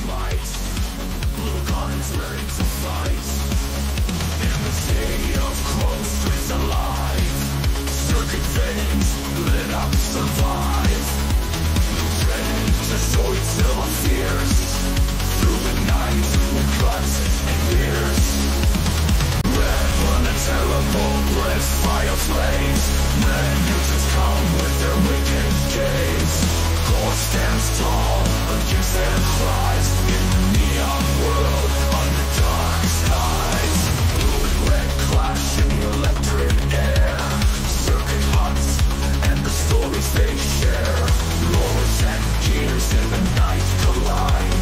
flight. Blue guns ready to fight. In the city of chrome streets alive. Circuit veins lit up, survive. Lieutenant to Zoids till I'm fierce. Through the night with cuts and years. Red on a terrible bliss, fire flames. Men mutants come with their wicked gaze. Gore stands tall against their cries. In the neon world, under dark skies. Blue and red clash in the electric air. Circuit hunts and the stories they share. Roars and gears in the night collide.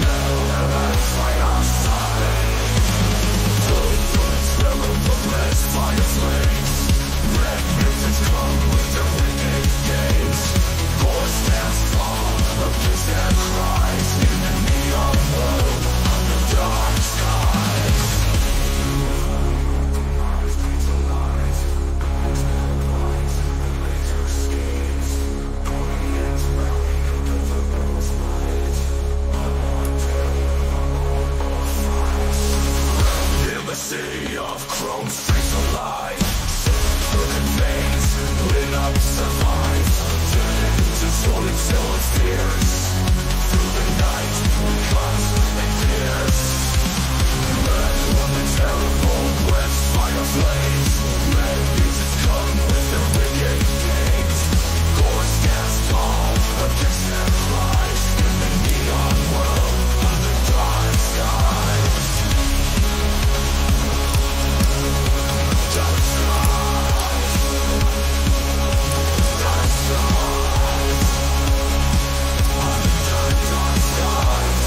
Metal and earth fight outside. Blessed fire flames. Red mutants come with their wicked gaze. Gore stands tall against their cries. In the neon world, under dark skies. Lives beat alive. Laser schemes. Guardians rally under the world's light. In the city of chrome streets alive. Circuit veins lit up, survive. Turning into solid till it fears. Through the night we cut and pierce. Red on the terrible west fire flames. Red mutants come with their wicked games. Gore stands tall against their cries. In the neon world under dark skies. Dark skies. Dark skies. Under dark skies.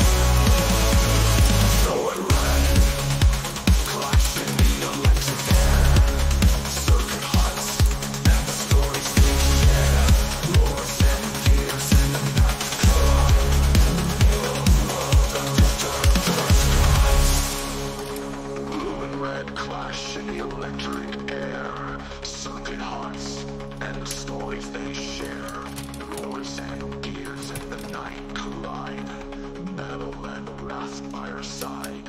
Throw it red. Clash in the electric air. Circuit hunts and the stories they share. Roars and gears in the night collide. World under dark skies. Blue and red clash in the electric air. Circuit hunts and the stories they share. Roars and gears in the night collide. Metal and wrath by our side.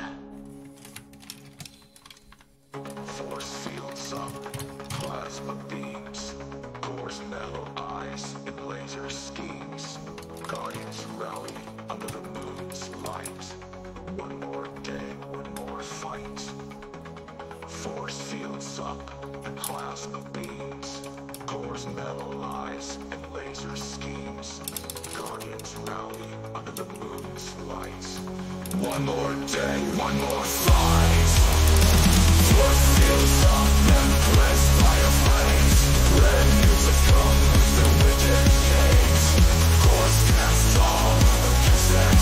Force fields up, plasma beams. Gore's metal eyes and laser schemes. Guardians rally under the moon's light. One more day, one more fight. Force fields up and plasma beams. Gore's metal eyes and laser schemes. Guardians rally under the moon's light. One more day, one more fight. Force fields up and blessed fire flames. Red mutants come with their wicked gaze. Gore stands tall against their